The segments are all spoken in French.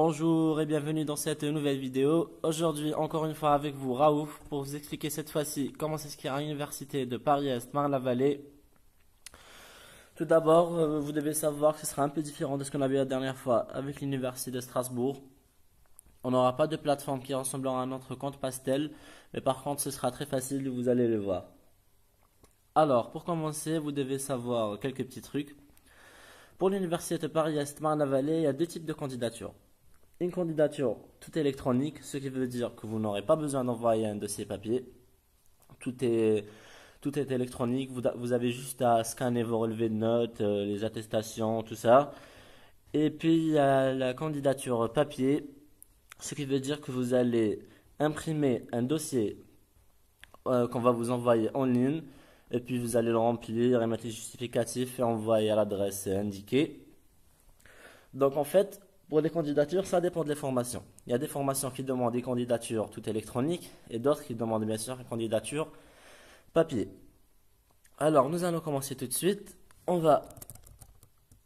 Bonjour et bienvenue dans cette nouvelle vidéo. Aujourd'hui, encore une fois avec vous, Raouf, pour vous expliquer cette fois-ci comment s'inscrire à l'université de Paris-Est Marne-la-Vallée. Tout d'abord, vous devez savoir que ce sera un peu différent de ce qu'on a vu la dernière fois avec l'université de Strasbourg. On n'aura pas de plateforme qui ressemblera à notre compte Pastel, mais par contre, ce sera très facile, vous allez le voir. Alors, pour commencer, vous devez savoir quelques petits trucs. Pour l'université de Paris-Est Marne-la-Vallée, il y a deux types de candidatures. Une candidature tout électronique, ce qui veut dire que vous n'aurez pas besoin d'envoyer un dossier papier. Tout est, tout est électronique. Vous avez juste à scanner vos relevés de notes, les attestations, tout ça. Et puis il y a la candidature papier, ce qui veut dire que vous allez imprimer un dossier qu'on va vous envoyer en ligne. Et puis vous allez le remplir et mettre les justificatifs et envoyer à l'adresse indiquée. Donc en fait, pour les candidatures, ça dépend des formations. Il y a des formations qui demandent des candidatures tout électroniques et d'autres qui demandent bien sûr une candidature papier. Alors nous allons commencer tout de suite. On va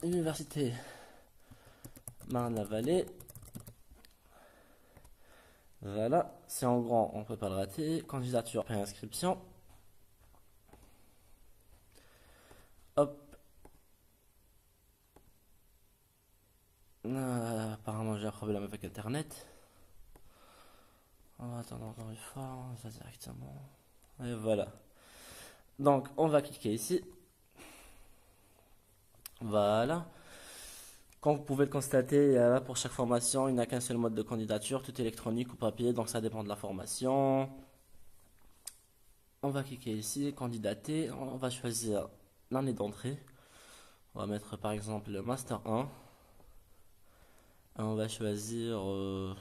Université Marne-la-Vallée. Voilà, c'est en grand, on ne peut pas le rater. Candidature préinscription. Hop. Apparemment j'ai un problème avec internet. On va attendre encore une fois, on va directement. Et voilà. Donc on va cliquer ici. Voilà. Comme vous pouvez le constater, pour chaque formation, il n'y a qu'un seul mode de candidature, tout électronique ou papier, donc ça dépend de la formation. On va cliquer ici, candidater, on va choisir l'année d'entrée. On va mettre par exemple le Master 1. Et on va choisir, on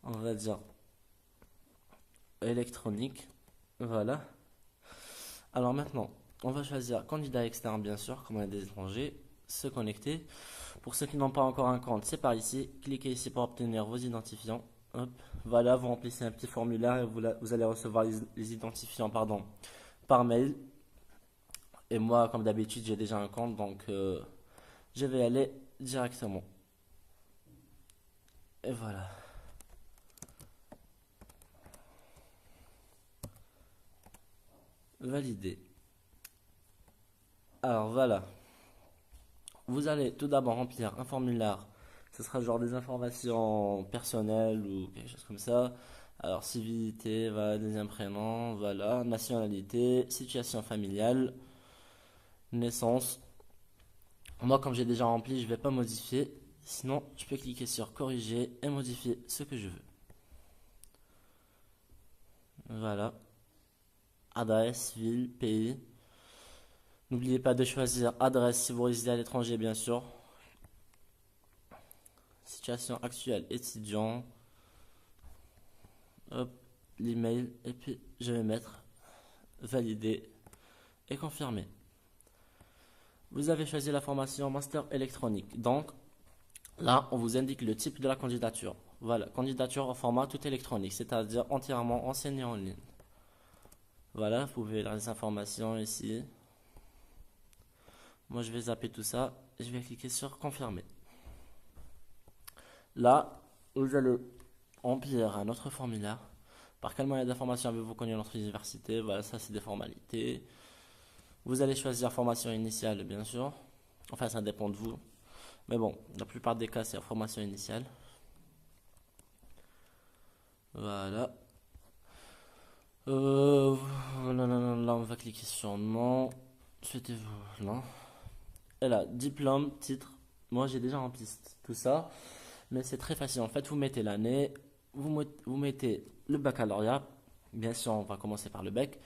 va dire, électronique. Voilà. Alors maintenant, on va choisir candidat externe, bien sûr, comme on est des étrangers, se connecter. Pour ceux qui n'ont pas encore un compte, c'est par ici. Cliquez ici pour obtenir vos identifiants. Hop. Voilà, vous remplissez un petit formulaire et vous allez recevoir les identifiants par mail. Et moi, comme d'habitude, j'ai déjà un compte, donc je vais y aller directement. Et voilà. Valider. Alors voilà. Vous allez tout d'abord remplir un formulaire. Ce sera genre des informations personnelles ou quelque chose comme ça. Alors, civilité, voilà, deuxième prénom, voilà, nationalité, situation familiale, naissance. Moi, comme j'ai déjà rempli, je ne vais pas modifier. Sinon, je peux cliquer sur corriger et modifier ce que je veux. Voilà. Adresse, ville, pays. N'oubliez pas de choisir adresse si vous résidez à l'étranger, bien sûr. Situation actuelle, étudiant. Hop, l'email. Et puis, je vais mettre valider et confirmer. Vous avez choisi la formation master électronique. Donc, là, on vous indique le type de la candidature. Voilà, candidature au format tout électronique, c'est-à-dire entièrement enseignée en ligne. Voilà, vous pouvez lire les informations ici. Moi, je vais zapper tout ça et je vais cliquer sur confirmer. Là, vous allez remplir un autre formulaire. Par quel moyen d'information avez-vous connu notre université? Voilà, ça c'est des formalités. Vous allez choisir formation initiale, bien sûr. Enfin, ça dépend de vous. Mais bon, la plupart des cas, c'est formation initiale. Voilà. Là, on va cliquer sur non. Souhaitez-vous non. Et là, diplôme, titre. Moi, j'ai déjà rempli tout ça. Mais c'est très facile. En fait, vous mettez l'année, vous mettez le baccalauréat. Bien sûr, on va commencer par le bac.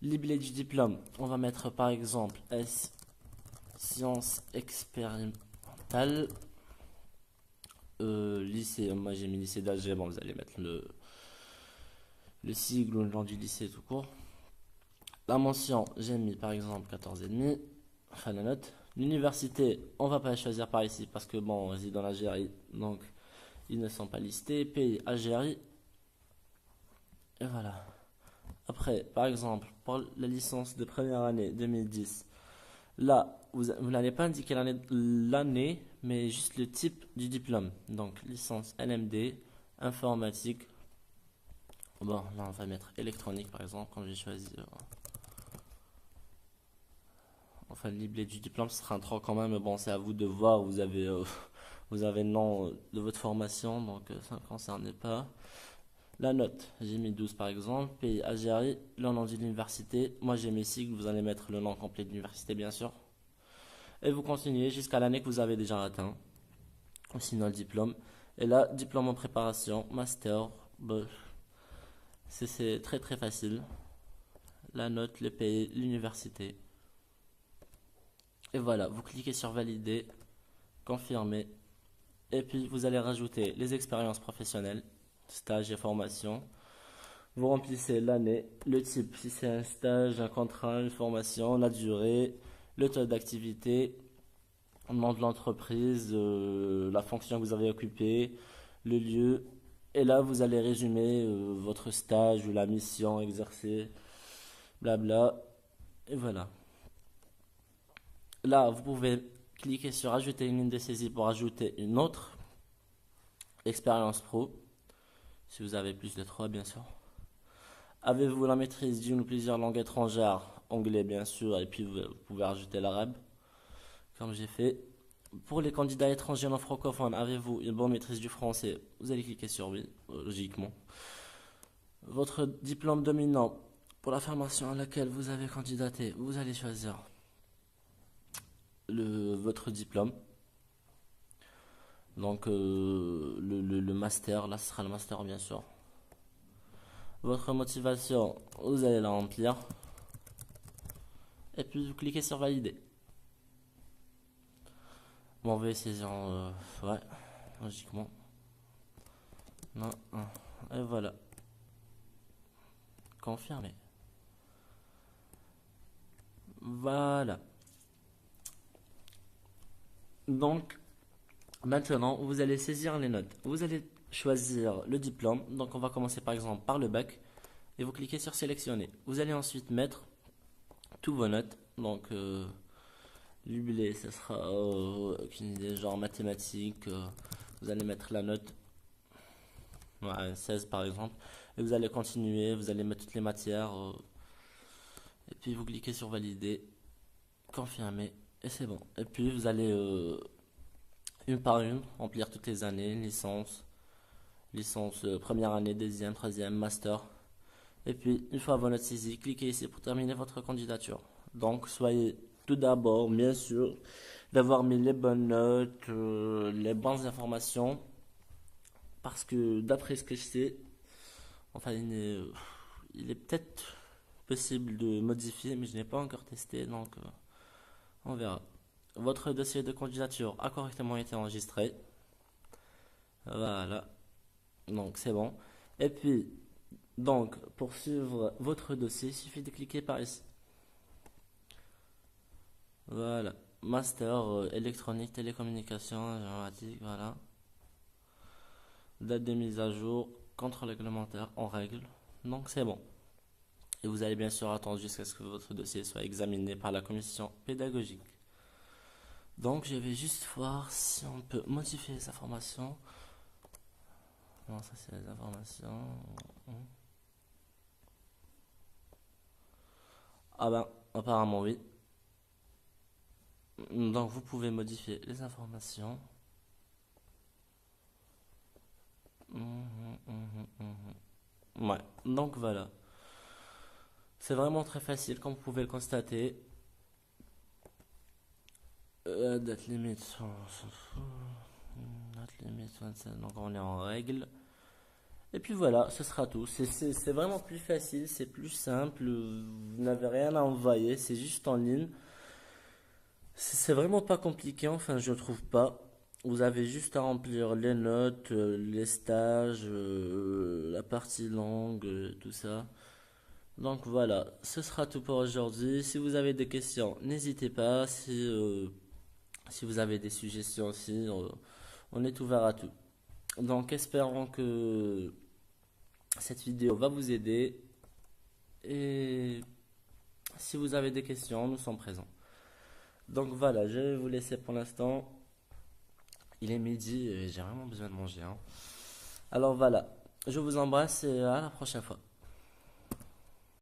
Libellé du diplôme, on va mettre par exemple S, sciences expérimentales. Lycée, moi j'ai mis lycée d'Alger. Bon, vous allez mettre le sigle ou le nom du lycée tout court. La mention, j'ai mis par exemple 14,5. Enfin, la note. L'université, on va pas la choisir par ici parce que bon, on réside en Algérie, donc ils ne sont pas listés. Pays, Algérie. Et voilà. Après, par exemple, pour la licence de première année 2010, là, vous n'allez pas indiquer l'année, mais juste le type du diplôme. Donc licence LMD, informatique. Bon, là on va mettre électronique par exemple, quand j'ai choisi. Enfin, le libellé du diplôme, ce sera un 3 quand même, mais bon, c'est à vous de voir. Vous avez le nom de votre formation, donc ça ne concerne pas. La note, j'ai mis 12 par exemple. Pays Algérie, le nom de l'université. Moi j'ai mis sigle, vous allez mettre le nom complet de l'université bien sûr. Et vous continuez jusqu'à l'année que vous avez déjà atteint. Ou sinon le diplôme. Et là, diplôme en préparation, master. Bah, c'est très très facile. La note, le pays, l'université. Et voilà, vous cliquez sur valider, confirmer. Et puis vous allez rajouter les expériences professionnelles, stage et formation. Vous remplissez l'année, le type, si c'est un stage, un contrat, une formation, la durée, le taux d'activité, le nom de l'entreprise, la fonction que vous avez occupée, le lieu. Et là, vous allez résumer votre stage ou la mission exercée, blabla. Et voilà. Là, vous pouvez cliquer sur ajouter une ligne de saisie pour ajouter une autre expérience pro, si vous avez plus de 3 bien sûr. Avez-vous la maîtrise d'une ou plusieurs langues étrangères? Anglais bien sûr, et puis vous pouvez rajouter l'arabe, comme j'ai fait. Pour les candidats étrangers non francophones, avez-vous une bonne maîtrise du français? Vous allez cliquer sur oui, logiquement. Votre diplôme dominant pour la formation à laquelle vous avez candidaté, vous allez choisir votre diplôme. Donc le master, là ce sera le master bien sûr. Votre motivation, vous allez la remplir. Et puis vous cliquez sur valider. Bon, on va essayer ouais, logiquement. Non, et voilà. Confirmer. Voilà. Donc, maintenant, vous allez saisir les notes. Vous allez choisir le diplôme. Donc, on va commencer par exemple par le bac. Et vous cliquez sur sélectionner. Vous allez ensuite mettre tous vos notes. Donc, jubilé, ça sera aucune idée, genre mathématiques. Vous allez mettre la note, ouais, 16 par exemple. Et vous allez continuer, vous allez mettre toutes les matières. Et puis vous cliquez sur valider, confirmer. Et c'est bon. Et puis vous allez une par une remplir toutes les années, licence première année, deuxième, troisième, master. Et puis une fois vos notes saisies, cliquez ici pour terminer votre candidature. Donc soyez tout d'abord, bien sûr, d'avoir mis les bonnes notes, les bonnes informations. Parce que d'après ce que je sais, enfin il est peut-être possible de modifier, mais je n'ai pas encore testé, donc on verra. Votre dossier de candidature a correctement été enregistré. Voilà, donc c'est bon. Et puis, donc, pour suivre votre dossier, il suffit de cliquer par ici. Voilà, master électronique, télécommunication, informatique, voilà. Date de mise à jour, contrôle réglementaire en règle. Donc c'est bon. Et vous allez bien sûr attendre jusqu'à ce que votre dossier soit examiné par la commission pédagogique. Donc je vais juste voir si on peut modifier les informations. Non, ça c'est les informations. Ah ben, apparemment oui. Donc vous pouvez modifier les informations. Ouais, donc voilà. C'est vraiment très facile comme vous pouvez le constater. Date limite, on s'en fout. Date limite 27, donc on est en règle. Et puis voilà, ce sera tout. C'est vraiment plus facile, c'est plus simple. Vous n'avez rien à envoyer, c'est juste en ligne. C'est vraiment pas compliqué, enfin je trouve pas. Vous avez juste à remplir les notes, les stages, la partie longue, tout ça. Donc voilà, ce sera tout pour aujourd'hui. Si vous avez des questions, n'hésitez pas. Si vous avez des suggestions aussi, on est ouvert à tout. Donc espérons que cette vidéo va vous aider. Et si vous avez des questions, nous sommes présents. Donc voilà, je vais vous laisser pour l'instant. Il est midi et j'ai vraiment besoin de manger, hein. Alors voilà, je vous embrasse et à la prochaine fois.